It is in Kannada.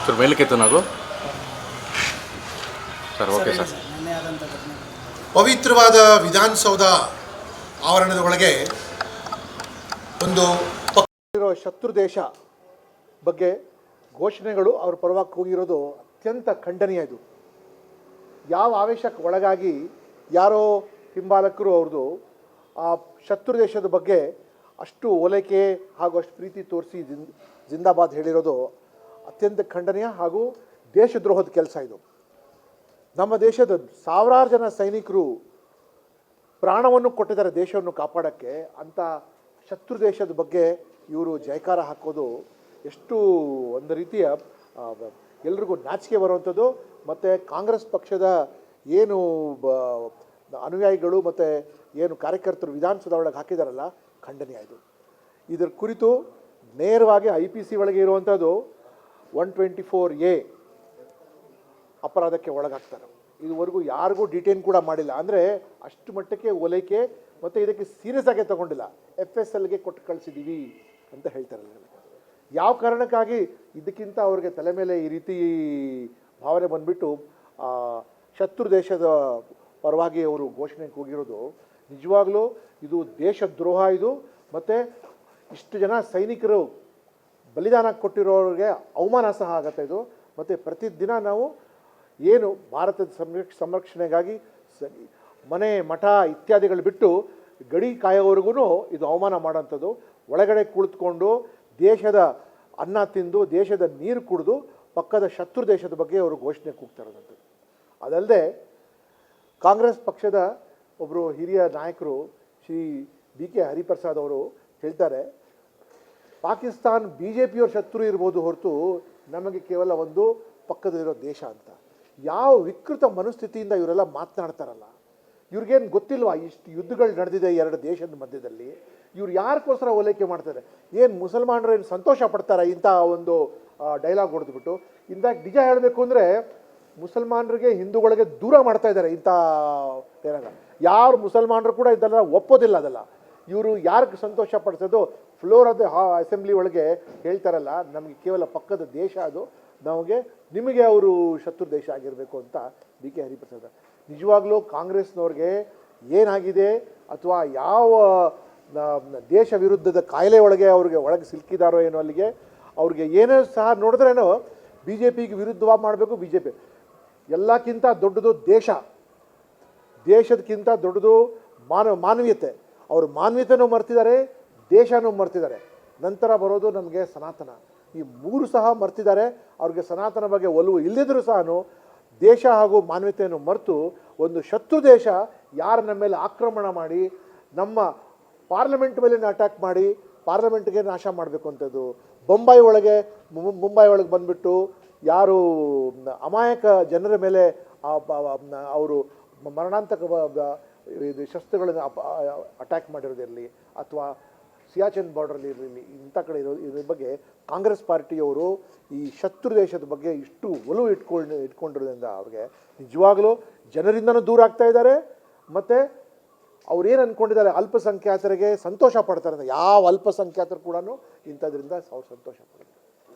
ಸರ್ ಮೇಲಕ್ಕೆತ್ತು ನಾವು ಸರ್ ಓಕೆ ಸರ್. ಪವಿತ್ರವಾದ ವಿಧಾನಸೌಧ ಆವರಣದ ಒಳಗೆ ಒಂದು ಶತ್ರು ದೇಶ ಬಗ್ಗೆ ಘೋಷಣೆಗಳು ಅವ್ರ ಪರವಾಗಿ ಹೋಗಿರೋದು ಅತ್ಯಂತ ಖಂಡನೀಯ. ಇದು ಯಾವ ಆವೇಶಕ್ಕೆ ಒಳಗಾಗಿ ಯಾರೋ ಹಿಂಬಾಲಕರು ಅವ್ರದ್ದು ಆ ಶತ್ರು ದೇಶದ ಬಗ್ಗೆ ಅಷ್ಟು ಓಲೈಕೆ ಹಾಗೂ ಅಷ್ಟು ಪ್ರೀತಿ ತೋರಿಸಿ ಜಿಂದಾಬಾದ್ ಹೇಳಿರೋದು ಅತ್ಯಂತ ಖಂಡನೀಯ ಹಾಗೂ ದೇಶದ್ರೋಹದ ಕೆಲಸ. ಇದು ನಮ್ಮ ದೇಶದ ಸಾವಿರಾರು ಜನ ಸೈನಿಕರು ಪ್ರಾಣವನ್ನು ಕೊಟ್ಟಿದ್ದಾರೆ ದೇಶವನ್ನು ಕಾಪಾಡೋಕ್ಕೆ. ಅಂಥ ಶತ್ರು ದೇಶದ ಬಗ್ಗೆ ಇವರು ಜಯಕಾರ ಹಾಕೋದು ಎಷ್ಟು ಒಂದು ರೀತಿಯ ಎಲ್ರಿಗೂ ನಾಚಿಕೆ ಬರುವಂಥದ್ದು. ಮತ್ತು ಕಾಂಗ್ರೆಸ್ ಪಕ್ಷದ ಏನು ಅನುಯಾಯಿಗಳು ಮತ್ತು ಏನು ಕಾರ್ಯಕರ್ತರು ವಿಧಾನಸೌಧ ಒಳಗೆ ಹಾಕಿದಾರಲ್ಲ, ಖಂಡನೀಯ. ಇದರ ಕುರಿತು ನೇರವಾಗಿ IPC ಒಳಗೆ ಇರುವಂಥದ್ದು 124A ಅಪರಾಧಕ್ಕೆ ಒಳಗಾಗ್ತಾರೆ. ಇದುವರೆಗೂ ಯಾರಿಗೂ ಡಿಟೈನ್ ಕೂಡ ಮಾಡಿಲ್ಲ. ಅಂದರೆ ಅಷ್ಟು ಮಟ್ಟಕ್ಕೆ ಓಲೈಕೆ ಮತ್ತು ಇದಕ್ಕೆ ಸೀರಿಯಸ್ ಆಗಿ ತಗೊಂಡಿಲ್ಲ. FSLಗೆ ಕೊಟ್ಟು ಕಳಿಸಿದ್ದೀವಿ ಅಂತ ಹೇಳ್ತಾರೆ. ಯಾವ ಕಾರಣಕ್ಕಾಗಿ ಇದಕ್ಕಿಂತ ಅವ್ರಿಗೆ ತಲೆ ಮೇಲೆ ಈ ರೀತಿ ಭಾವನೆ ಬಂದುಬಿಟ್ಟು ಶತ್ರು ದೇಶದ ಪರವಾಗಿ ಅವರು ಘೋಷಣೆಗೆ ಹೋಗಿರೋದು ನಿಜವಾಗ್ಲೂ ಇದು ದೇಶದ್ರೋಹ. ಇದು ಮತ್ತು ಇಷ್ಟು ಜನ ಸೈನಿಕರು ಬಲಿದಾನ ಕೊಟ್ಟಿರೋರಿಗೆ ಅವಮಾನ ಸಹ ಆಗುತ್ತೆ ಇದು. ಮತ್ತು ಪ್ರತಿದಿನ ನಾವು ಏನು ಭಾರತದ ಸಂರಕ್ಷಣೆಗಾಗಿ ಮನೆ ಮಠ ಇತ್ಯಾದಿಗಳು ಬಿಟ್ಟು ಗಡಿ ಕಾಯೋವರೆಗೂ ಇದು ಅವಮಾನ ಮಾಡೋಂಥದ್ದು. ಒಳಗಡೆ ಕುಳಿತುಕೊಂಡು ದೇಶದ ಅನ್ನ ತಿಂದು ದೇಶದ ನೀರು ಕುಡಿದು ಪಕ್ಕದ ಶತ್ರು ದೇಶದ ಬಗ್ಗೆ ಅವರು ಘೋಷಣೆ ಕೂಗ್ತಾ ಇರೋದಂಥದ್ದು. ಅದಲ್ಲದೆ ಕಾಂಗ್ರೆಸ್ ಪಕ್ಷದ ಒಬ್ಬರು ಹಿರಿಯ ನಾಯಕರು ಶ್ರೀ BK ಹರಿಪ್ರಸಾದ್ ಅವರು ಹೇಳ್ತಾರೆ, ಪಾಕಿಸ್ತಾನ್ BJPಯವ್ರ ಶತ್ರು ಇರ್ಬೋದು ಹೊರತು ನಮಗೆ ಕೇವಲ ಒಂದು ಪಕ್ಕದಲ್ಲಿರೋ ದೇಶ ಅಂತ. ಯಾವ ವಿಕೃತ ಮನಸ್ಥಿತಿಯಿಂದ ಇವರೆಲ್ಲ ಮಾತನಾಡ್ತಾರಲ್ಲ. ಇವ್ರಿಗೇನು ಗೊತ್ತಿಲ್ವಾ ಇಷ್ಟು ಯುದ್ಧಗಳು ನಡೆದಿದೆ ಎರಡು ದೇಶದ ಮಧ್ಯದಲ್ಲಿ? ಇವ್ರು ಯಾರಿಗೋಸ್ಕರ ಓಲೈಕೆ ಮಾಡ್ತಾರೆ? ಏನು ಮುಸಲ್ಮಾನರು ಏನು ಸಂತೋಷ ಪಡ್ತಾರೆ ಇಂಥ ಒಂದು ಡೈಲಾಗ್ ಹೊಡೆದ್ಬಿಟ್ಟು? ಇಂದಾಗ ನಿಜ ಹೇಳಬೇಕು ಅಂದರೆ ಮುಸಲ್ಮಾನರಿಗೆ ಹಿಂದೂಗಳಿಗೆ ದೂರ ಮಾಡ್ತಾ ಇದ್ದಾರೆ ಇಂಥ ಏನಾಗ. ಯಾರು ಮುಸಲ್ಮಾನರು ಕೂಡ ಇದೆಲ್ಲ ಒಪ್ಪೋದಿಲ್ಲ. ಅದೆಲ್ಲ ಇವರು ಯಾರಿಗೆ ಸಂತೋಷ ಪಡಿಸೋದು? ಫ್ಲೋರ್ ಆಫ್ ದ ಅಸೆಂಬ್ಲಿ ಒಳಗೆ ಹೇಳ್ತಾರಲ್ಲ, ನಮಗೆ ಕೇವಲ ಪಕ್ಕದ ದೇಶ ಅದು, ನಿಮಗೆ ಅವರು ಶತ್ರು ದೇಶ ಆಗಿರಬೇಕು ಅಂತ BK ಹರಿಪ್ರಸಾದ್. ನಿಜವಾಗ್ಲೂ ಕಾಂಗ್ರೆಸ್ನವ್ರಿಗೆ ಏನಾಗಿದೆ ಅಥವಾ ಯಾವ ದೇಶ ವಿರುದ್ಧದ ಕಾಯಿಲೆ ಒಳಗೆ ಒಳಗೆ ಸಿಲುಕಿದಾರೋ ಏನೋ, ಅಲ್ಲಿಗೆ ಅವ್ರಿಗೆ ಏನೇ ಸಹ ನೋಡಿದ್ರೇನೋ BJPಗೆ ವಿರುದ್ಧವಾಗಿ ಮಾಡಬೇಕು. BJP ಎಲ್ಲಕ್ಕಿಂತ ದೊಡ್ಡದು ದೇಶ, ದೇಶದಕ್ಕಿಂತ ದೊಡ್ಡದು ಮಾನವೀಯತೆ. ಅವರು ಮಾನವೀಯತೆನೂ ಮರ್ತಿದ್ದಾರೆ, ದೇಶನೂ ಮರ್ತಿದ್ದಾರೆ. ನಂತರ ಬರೋದು ನಮಗೆ ಸನಾತನ. ಈ ಮೂರು ಸಹ ಮರ್ತಿದ್ದಾರೆ. ಅವ್ರಿಗೆ ಸನಾತನ ಬಗ್ಗೆ ಒಲವು ಇಲ್ಲದಿದ್ರೂ ಸಹ ದೇಶ ಹಾಗೂ ಮಾನವೀಯತೆಯನ್ನು ಮರೆತು ಒಂದು ಶತ್ರು ದೇಶ ಯಾರು ನಮ್ಮ ಮೇಲೆ ಆಕ್ರಮಣ ಮಾಡಿ ನಮ್ಮ ಪಾರ್ಲಿಮೆಂಟ್ ಮೇಲೆ ಅಟ್ಯಾಕ್ ಮಾಡಿ ಪಾರ್ಲಿಮೆಂಟ್ಗೆ ನಾಶ ಮಾಡಬೇಕು ಅಂಥದ್ದು. ಮುಂಬೈ ಒಳಗೆ ಬಂದುಬಿಟ್ಟು ಯಾರು ಅಮಾಯಕ ಜನರ ಮೇಲೆ ಅವರು ಮರಣಾಂತಕ ಇದು ಶಸ್ತ್ರಗಳನ್ನು ಅಟ್ಯಾಕ್ ಮಾಡಿರೋದಿರಲಿ ಅಥವಾ ಸಿಯಾಚಿನ್ ಬಾರ್ಡ್ರಲ್ಲಿ ಇರಲಿ, ಇಂಥ ಕಡೆ ಇದ್ರ ಬಗ್ಗೆ ಕಾಂಗ್ರೆಸ್ ಪಾರ್ಟಿಯವರು ಈ ಶತ್ರು ದೇಶದ ಬಗ್ಗೆ ಇಷ್ಟು ಒಲವು ಇಟ್ಕೊಂಡಿರೋದ್ರಿಂದ ಅವ್ರಿಗೆ ನಿಜವಾಗಲೂ ಜನರಿಂದನೂ ದೂರ ಆಗ್ತಾ ಇದ್ದಾರೆ. ಮತ್ತು ಅವ್ರೇನು ಅಂದ್ಕೊಂಡಿದ್ದಾರೆ, ಅಲ್ಪಸಂಖ್ಯಾತರಿಗೆ ಸಂತೋಷ ಪಡ್ತಾರೆ. ಯಾವ ಅಲ್ಪಸಂಖ್ಯಾತರು ಕೂಡ ಇಂಥದ್ರಿಂದ ಅವ್ರು ಸಂತೋಷ ಪಡ್ತಾರೆ.